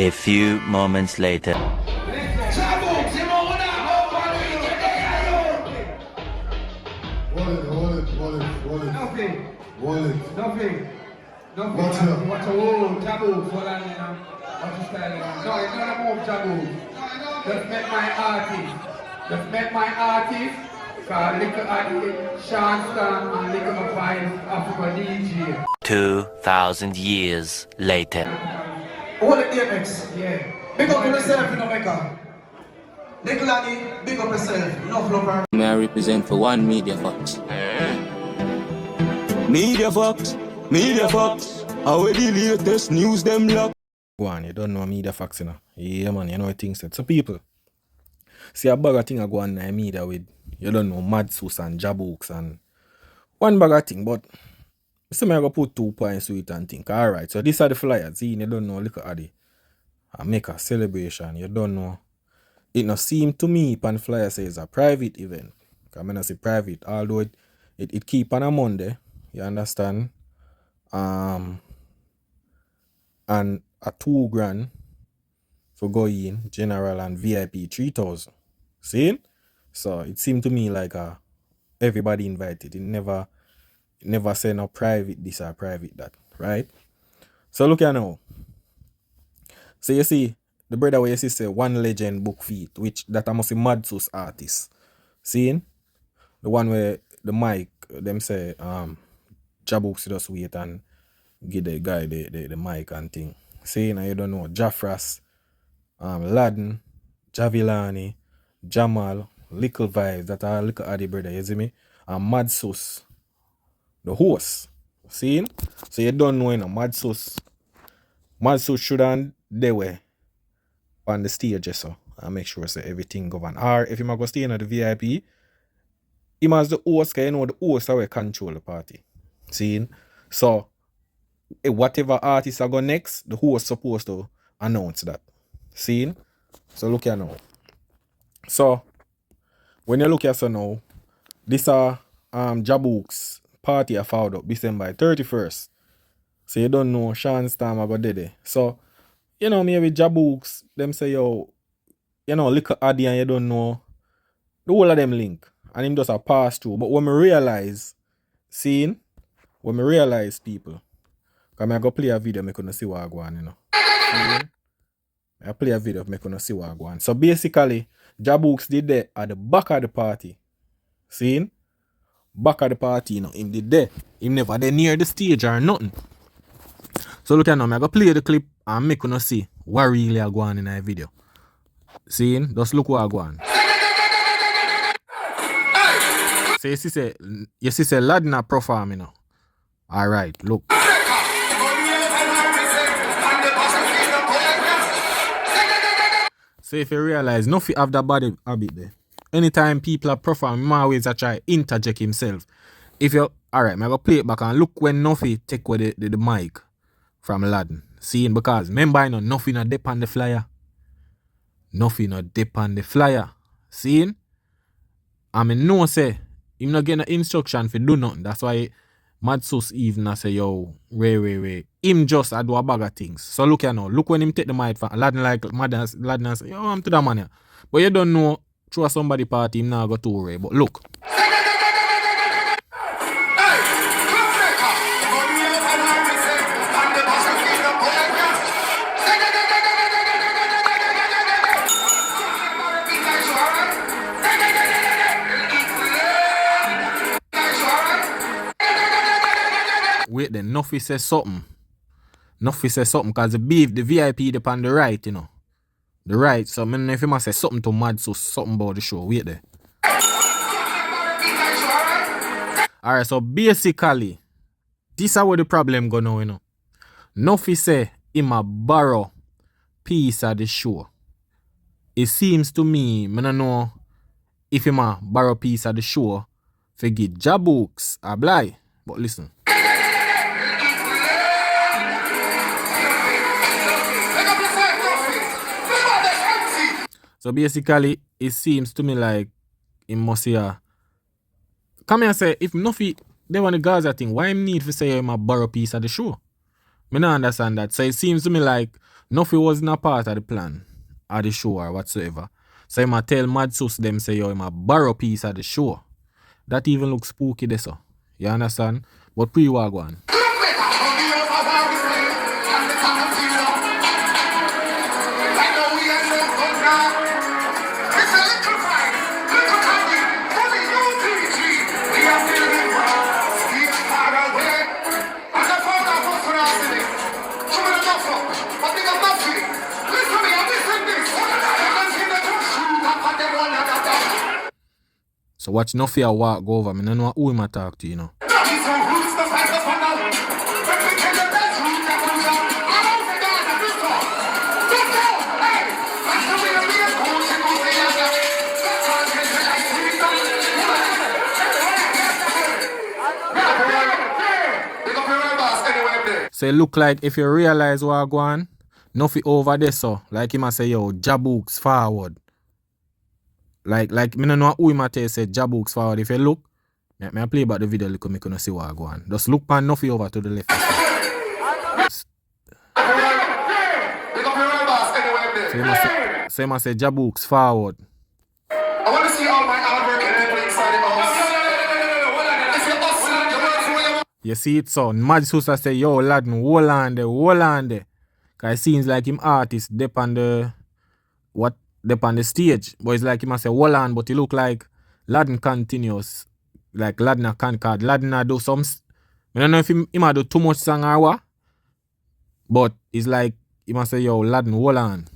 A few moments later. Nuffy. Watch a wall, Jabouks, what I mean, what you styling on? No, it's not a move, Jabouks. Just met my artist. Called Little Addy, Sean Stam, and Little Vibes, Africa DJ. 2,000 years later. What the DMX? Yeah. Big up yourself in Jamaica. Little Addy, big up yourself. Enough love. May I represent for one Media Fox. Media Fox. How the latest news them lock. Go on, you don't know Media Fox, you know. Yeah, man, you know what things said. So people, see a bag of thing I go on media with, you don't know, Masicka and Bouks and one bag of thing, but some I go put 2 points to it and think, alright, so these are the flyers. See, you don't know, look at it. I make a celebration, you don't know. It not seem to me, pan flyer says a private event. I mean, I say private, although it keep on a Monday, you understand? And a 2 grand for going general and VIP 3,000. See? So it seemed to me like everybody invited. It never say no private this or private that, right? So look here now. So you see the brother where you see say one legend book feet, which that I must be Masicka artist. Seeing? The one where the mic them say Bouks just wait and give the guy the mic and thing. Saying you don't know Jaffras, Laden, Javilani, Jamal, Little Vibes, that are Little Addy brother, you see me? And Masicka, the host. Seeing? So you don't know, you know, Masicka shouldn't they were on the stage, so I make sure say everything govern. Or if you might go stay in the VIP, him as the host, because you know the host will control the party. Seeing? So whatever artists are go next, the host supposed to announce that. Seeing? So look here now. So when you look here so now, this are Bouks party I found up December 31st. So you don't know Sean's time I got there. So you know maybe Bouks, them say yo, you know, Little Addy and you don't know the whole of them link. And him just a pass through. But when me realize, seeing, when me realize people, because I go play a video, I couldn't see what I go on, you know. I play a video, I couldn't see what I go on. So basically, Bouks did that at the back of the party. Seeing? Back of the party, you know, him did that. Him never there near the stage or nothing. So look at now, I go play the clip and I couldn't see what really I go on in that video. Seeing? Just look what I go on. So you see say lad na perform, you know. Alright, look. So if you realize Nuffy have that body habit there. Anytime people are performing, I always try interject himself. If you alright, I'm gonna play it back and look when Nuffy take away the mic from Laden. Seeing because remember you know Nuffy not dip on the flyer. Nuffy not dip on the flyer. Seeing? I mean no say him not getting an instruction for do nothing. That's why Masicka even say yo, Ray. Him just do a bag of things. So look here now. Look when him take the mic from Laden like Laden say, yo, I'm to that man here. But you don't know through somebody party him now go to Ray. But look. Wait then, Nuffy says something. Nuffy says something because the VIP depend on the right, you know. The right, so I mean, if you must say something to Masicka, something about the show. Wait there. Alright, so basically, this is where the problem go now, you know. Nuffy say him a borrow piece of the show. It seems to me, I don't know if him a borrow piece of the show for give Bouks a blind. But listen. So basically, it seems to me like it must say, come here and say, if Nuffy, they want the Gaza thing, why him need to say him a borrow piece of the show? Me not understand that. So it seems to me like Nuffy wasn't a part of the plan or the show or whatsoever. So he might tell Mad Sus them say yo, him a borrow piece of the show. That even looks spooky there, so. You understand? But pre-wagwan. So watch Nuffy a walk go over. I don't know who him a talk to, you know. So it look like if you realize what go on, Nuffy over there, so like him a say, yo, Bouks forward. Like me don't know who him a tell say Bouks forward. If you look, me play back the video because me couldn't see what go on. Just look pan Nuffy over to the left. So him a say Bouks forward. I want to see all my hard work and people inside the house. If you're hustling, the words where you You see it, so Mad Susa say, yo, lad, hold on there. Cause it seems like him artist dep on the stage. But it's like him a say, hold on, but he look like Ladden continuous. Like Ladden a can card. Ladden a do some. I don't know if him a do too much song or what. But it's like him a say, yo, Ladden, hold on.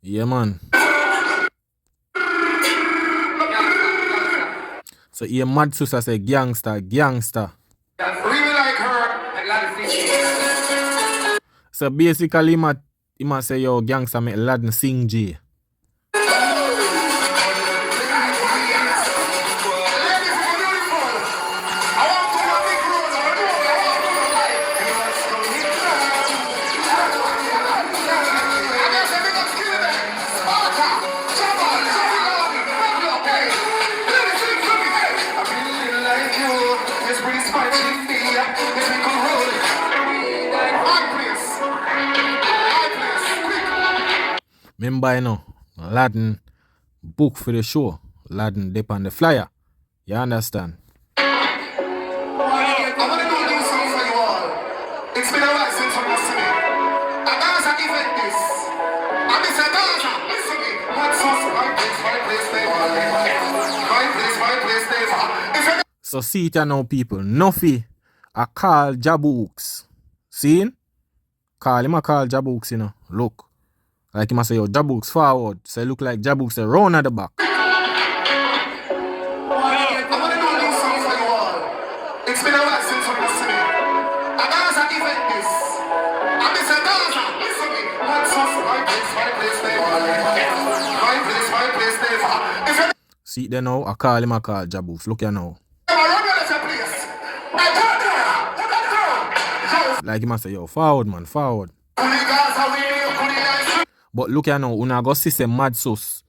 Yeah, man. So yeah, Mad Susa say gangster. really like her. So basically, he must say, yo, gangster make Ladden sing G. Remember, you know, Ladden book for the show. Ladden dip on the flyer. You understand? I want to do something for you all. It's been a while since you must see me. A Gaza event this. And it's a Gaza. Listen to me. What's this? My place, stay. So see it now, people. Nuffy, I call Bouks. See? Him a call Bouks, you know. Look. Like he must say, yo, Bouks forward. So it look like Bouks round at the back. I want to do something for you all. It's been a while since you must see me. A Gaza event this. And it's a Gaza. Listen to me. What's this? My place, stay. See it there now, I call Bouks. Look here now. Like he must say, yo, forward, man, forward. But look here now, when I go see some Mad Sus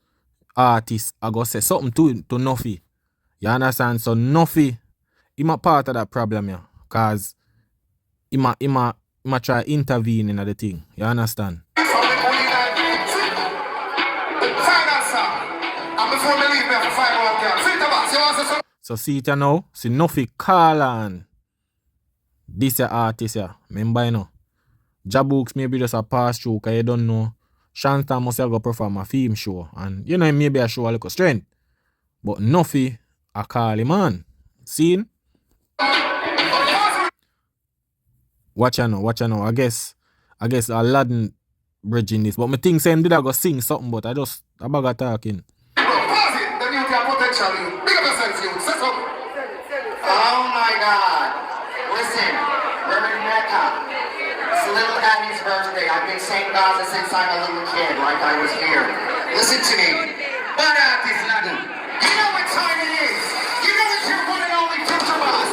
artist, I go say something to Nuffy. You understand? So Nuffy, him a part of that problem, yeah. Cause him a try intervene in the thing. You understand? So see it now, see Nuffy call on this artist, yeah. Remember, you know, Bouks maybe just a pass through, cause you don't know. Shanta must have go perform a film show. And you know, maybe a show a little strength. But Nuffy, I call him on. See? Watch out now. I guess Aladdin bridging this. But me think same did I go sing something, but I bag of talking. Oh my God. Listen, we're in Mecca. It's little Abby's birthday. I've been saying Gaza since I'm a little kid, like I was here. Listen to me. Bad artist, Laden. You know what time it is. You know it's your one and only filter boss.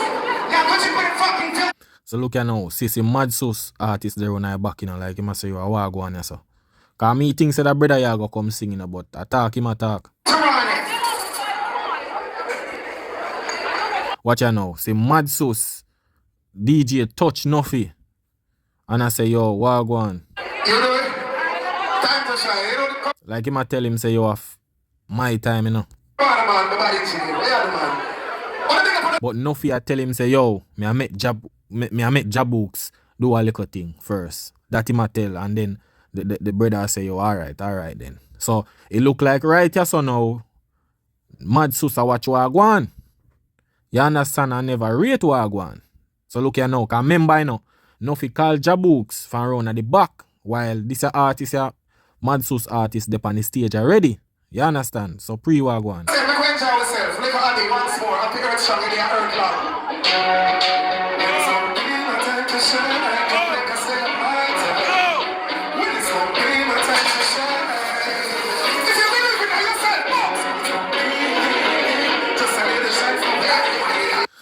Now put your fucking filter. So look at now, see mad sauce artist there when I back, you know, like him say you a walk one, so. Cause me think say that brother you go come sing, you know, but attack him attack. Watch ya now, see mad sauce DJ touch Nuffy. And I say, yo, walk one. You know it? Time to shine. You know the Like him I tell him say you have my time, you know. But Nuffy I tell him say, yo, me I make Bouks do a little thing first. That him I tell, and then the brother say, yo, alright then. So it look like right here, so now Mad Susa watch Wagwan. You understand? I never rate Wagwan. So look here now, cause remember you know, Nuffy call Bouks from around at the back, while this artist here, Mad Sus artist up on the stage already. You understand? So pre-Wagwan. Say, we go enjoy ourselves. Live Addy once more. I'll pick her strong in the earth club.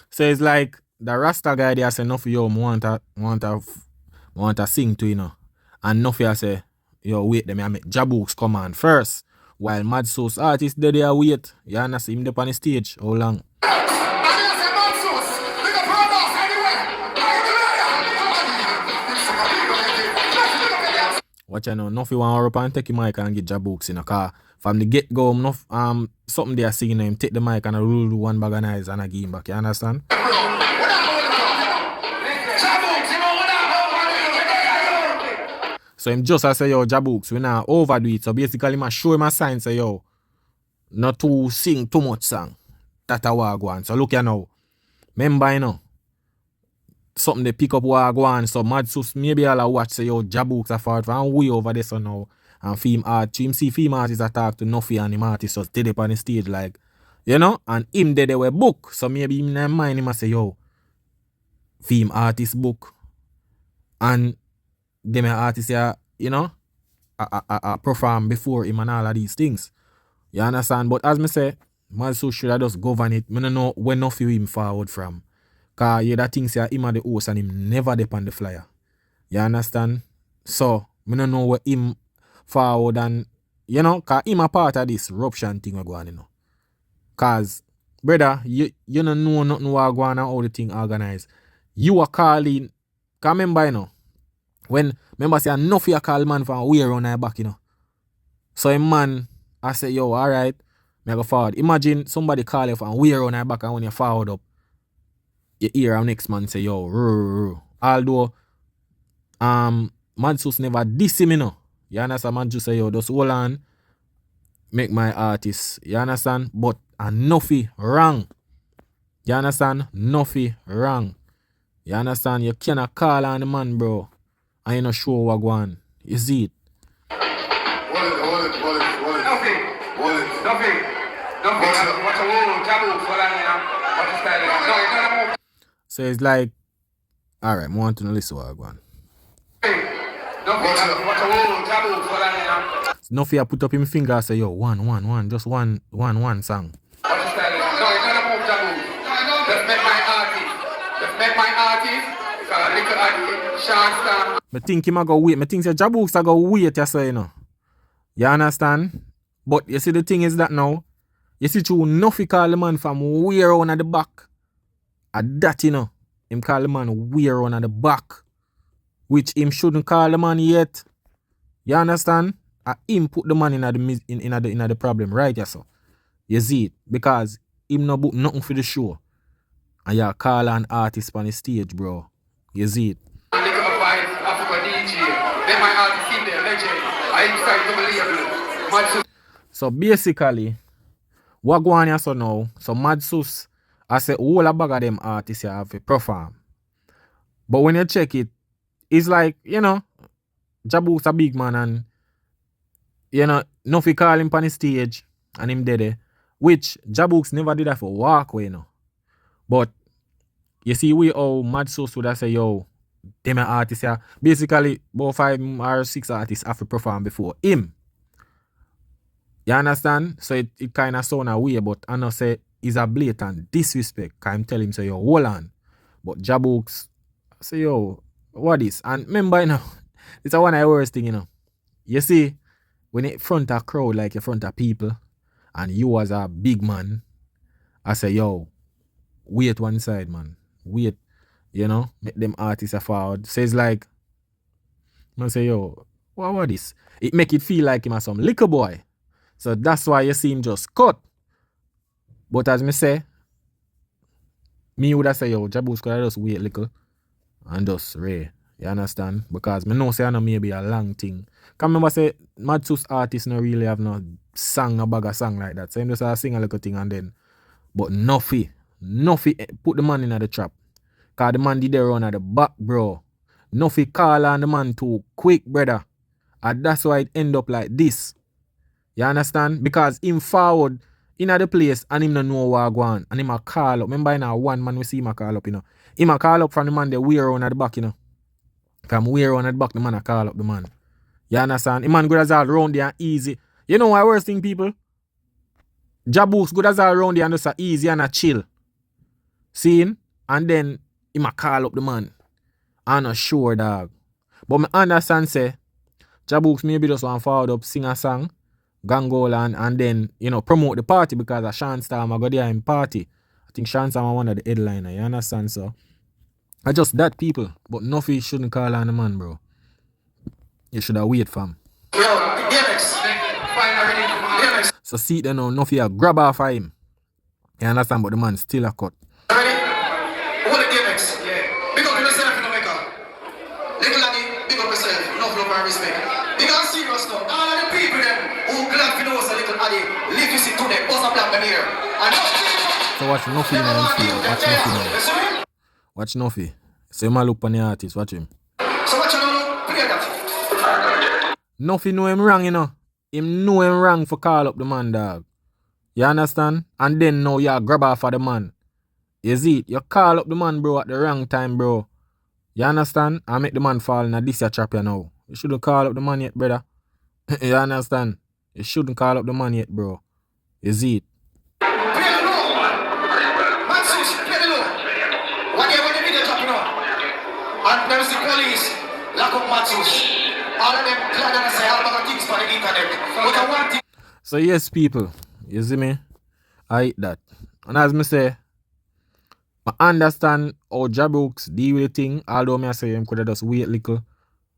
So it's like the Rasta guy there say Nuffy, yo, want to sing to, you know. And Nuffy I say, yo, wait, them I make Bouks come on first. While Mad Sauce artist there wait. You understand him up on the stage. How long? Watch you know, Nuffy want up and take the mic and get Bouks in a car. From the get-go, something they are singing him, take the mic and roll one bag of knives and I give him back. You understand? So him just I say, yo, Bouks, we not overdo it. So basically, I show him a sign, say, yo, not to sing too much song. That a Wagwan. So look here now. Remember, you know, something they pick up Wagwan. So Mad Sus, maybe I'll watch, say, yo, Bouks are far and way over there, so now. And film art, him see film artists attack to Nuffy and him artists just did it on the stage, like, you know, and him they were book. So maybe him in their mind, him say, yo, film artist book. And them artists are, you know, perform before him and all of these things. You understand? But as me say, Mad Sus should have just govern it. I don't know where Nuffy him forward from. Cause you that thing say him are the host and him never dip on the flyer. You understand? So, I don't know where him forward and, you know, cause him a part of this ruption thing we go on, you know. Cause, brother, you don't know nothing what go on and how the thing organized. You are calling, cause remember, you know, when, remember say, enough you call man from way around my back, you know. So a man, I say, yo, alright, I go forward. Imagine somebody call you from way around my back and when you forward up, you hear our next man say, yo, rrr. Although, Mad Sus never diss him, you know. You understand? Man just say, yo, just hold on, make my artist. You understand? But Nuffy wrong. You understand? Nuffy wrong. You understand? You cannot call on the man, bro. And you not sure what go on. You see it? Nuffy. What's a wall? Bouks for that, what's the style? No, it's not a move. So it's like, alright, I want to listen what go on. Nuffy I put up him finger and say, yo, one, just one song. I think him a go wait. I think say Bouks a go wait, you say, you know. You understand? But you see the thing is that now, you see through Nuffy call the man from way around at the back. At that, you know, him call the man way around at the back. Which him shouldn't call the man yet. You understand? Him put the man in the problem, right? Yes, so. You see it? Because him no book nothing for the show. And you call an artist on the stage, bro. You see it? So basically, what go on here so now, so Mad Sus, I say all a bag of them artists here have to perform. But when you check it, it's like, you know, Bouks a big man and, you know, Nuffy call him on the stage and him dead there. Which Bouks never did that for walkway, you know. But you see we how Mad Sus would have say, yo, them artists here, basically about 5 or 6 artists have to perform before him. You understand? So it kind of sound a way, but I know say is a blatant disrespect. Cause I'm telling him say yo, hold on. But Bouks say yo, what is? And remember, it's a one of the worst thing, You see, when it front a crowd like in front of people, and you as a big man, I say yo, wait one side, man. Wait, make them artists a forward. So it's like, I say yo, what this? It make it feel like him as some liquor boy. So that's why you see him just cut. But as me say, me would have say, yo, Bouks could have just wait little and just ray. You understand? Because me know say I know maybe a long thing. Can remember say Madsus artists no really have no song, no bag of song like that. So him just sing a little thing and then. But Nuffy put the man in the trap. Cause the man did the run at the back, bro. Nuffy call on the man too quick, brother. And that's why it end up like this. You understand? Because him forward in the place and him no know what go on. And him a call up. Remember in a one man we see him a call up, Him a call up from the man they wear around at the back, From wear around at the back, the man a call up the man. You understand? The man good as all round there and easy. You know why worst thing, people? Bouks good as all round there and just a easy and a chill. Seeing? And then him a call up the man. I'm not sure, dog. But me understand say Bouks maybe just want forward up, sing a song. Gangola and then, promote the party because a Sean Storm I go there in party. I think Sean Storm one of the headliner, you understand? So I just that people. But Nuffy shouldn't call on the man, bro. You should have wait for him. So see then now Nuffy a grab off of him. You understand? But the man still a cut. Ready? What the DMX? Yeah. Big up yourself in Jamaica. Little Annie, big up yourself. Enough love and respect. Because serious now. All of the people them who glad to know us a little Annie, live you see today, bust up black here. So watch Nuffy now. Watch Nuffy now. Watch Nuffy. So you might look on the artist, watch him. So watch him now, play that. Nuffy know him wrong, Him know him wrong for call up the man, dog. You understand? And then now you grab off for the man. You see it? You call up the man, bro, at the wrong time, bro. You understand? I make the man fall in a this trap now. You shouldn't call up the man yet, brother. You understand? You shouldn't call up the man yet, bro. You see it? Play the low. Masicka, play the low. Whatever the video dropping on. And there's the police. Lock up Masicka. All of them glad and say all about things for the internet. But I want it. So yes, people. You see me? I eat that. And as me say, I understand how Bouks deal with the thing, although I say him could have just wait little.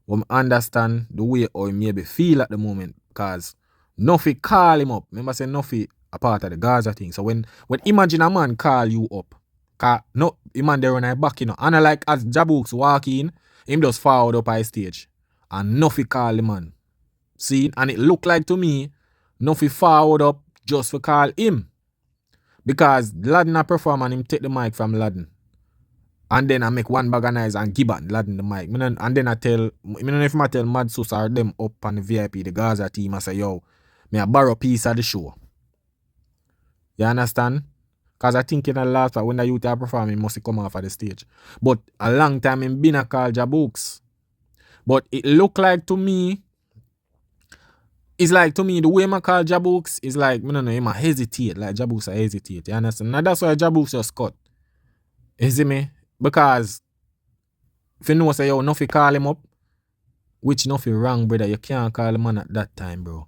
But I understand the way how he maybe feel at the moment. Because Nuffy call him up. Remember say Nuffy a part of the Gaza thing. So when imagine a man call you up, cause no, the man there on a back, And like as Bouks walk in, him just forward up his stage. And Nuffy call the man. See? And it look like to me, Nuffy forward up just for call him. Because Ladden a perform and him take the mic from Ladden. And then I make one bag of nice and give back Ladden the mic. And then I tell, I don't know if I tell Madsus or them up on the VIP, the Gaza team, I say, yo, me a borrow piece of the show. You understand? Because I think in the last part, when the youth are performing, must come off of the stage. But a long time him been a call Bouks. But it look like to me, it's like to me, the way I call Bouks is like, I don't know, him a hesitate, like Bouks a hesitate, you understand? Now that's why Bouks just cut. You see me? Because if you know say, yo, Nuffy call him up, which Nuffy wrong, brother, you can't call the man at that time, bro.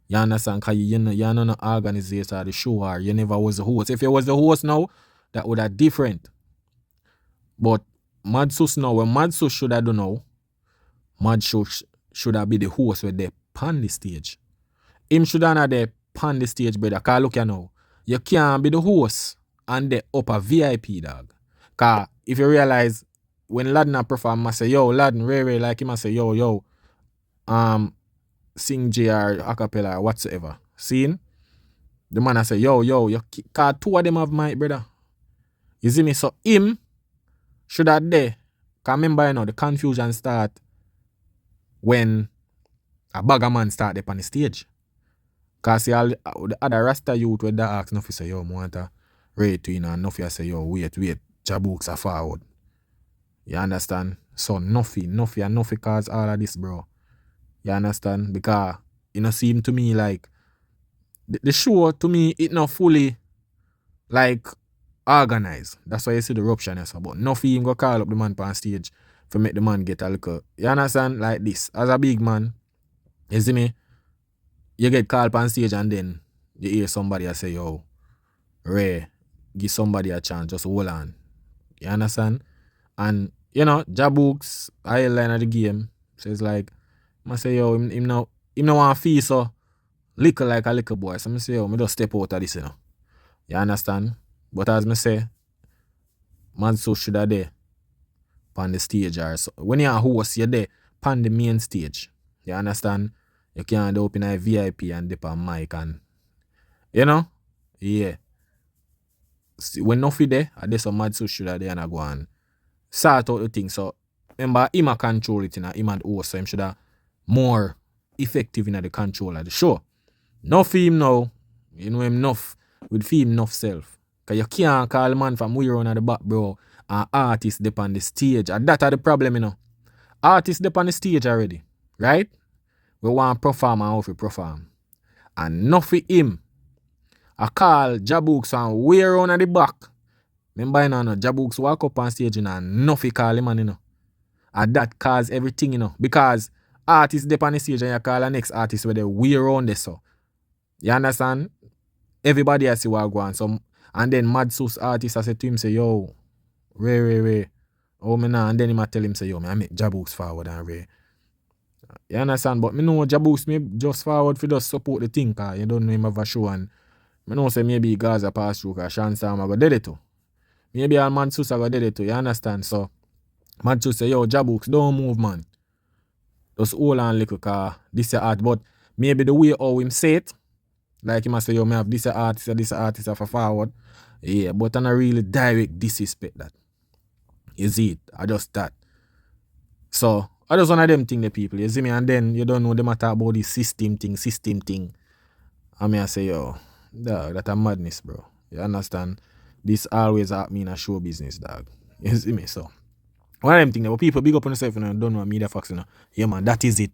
You understand? Because you're not an organizer of the show or you never was the host. If you was the host now, that would have different. But Madsus now, when Madsus should have done now, Madsus should have been the host with the on the stage. Him should have there on the stage, brother. Cause look now, you can't be the host and the upper VIP, dog. Cause if you realize when Ladden perform, I say, yo, Ladden, Ray, like him, I say, yo, sing JR, acapella, or whatsoever. Seeing? The man I say, yo, cause two of them have mic, brother. You see me? So him should have there. Cause remember, the confusion start when a bagger man start up on the stage. Cause see all the other Rasta youth with that ask Nuffy say, yo, I want to rate to and Nuffy say, yo, wait, Bouks are forward. You understand? So Nuffy cause all of this, bro. You understand? Because seem to me like the show to me it not fully like organized. That's why you see the rupture and so. But Nuffy him go call up the man on stage for make the man get a little. You understand? Like this. As a big man, you see me? You get called on stage and then you hear somebody say, yo, Ray, give somebody a chance, just hold on. You understand? And you know, Bouks, I line of the game. So it's like, I say, yo, him no want to feel so little like a little boy. So I say, yo, me just step out of this, you know. You understand? But as I say, man so should have there on the stage or so. When you're a host, you're there on the main stage. You understand? You can't open a VIP and dip on mic and you know? Yeah. See, when Nuffy there, I did some mad so should have there and I go and sort out the thing. So remember him a control it in him and host, so him should have more effective in the control of the show. Nuffy him now, you know him enough with him enough self. Cause you can't call man from way around at the back, bro, and artists dip on the stage. And that are the problem, you know. Artists dip on the stage already, right? We want to perform and how to perform. And Nuffy him. I call Bouks and way around at the back. Remember, you know, Bouks walk up on stage, you know, and Nuffy call him, you know. And that cause everything, you know. Because artists dip on the stage and you call the next artist where they way around there, so. You understand? Everybody has to walk on. So, and then Mad Sauce artist I said to him, say, yo, Ray. Oh, me nah. And then he might tell him, say, yo, me I make Bouks forward and Ray. You understand? But me know Bouks me just forward for just support the thing, cause you don't know him have a show and I know say maybe Gaza pass through cause Sean Sam go dead it too. Maybe all Mad Sauce go dead it too, you understand? So Mad Sauce say, yo, Bouks, don't move, man. Just hold on little cause this your art. But maybe the way how him say it, like him say, yo, me have this artist for forward. Yeah, but I not really direct disrespect that. You see it? I just that. So I just one of them thing the people, you see me, and then you don't know the matter about the system thing. I mean I say, yo, dog, that a madness, bro. You understand? This always happen in a show business, dog. You see me? So one of them things, but people big up on themselves and don't know media facts, you know. Yeah man, that is it.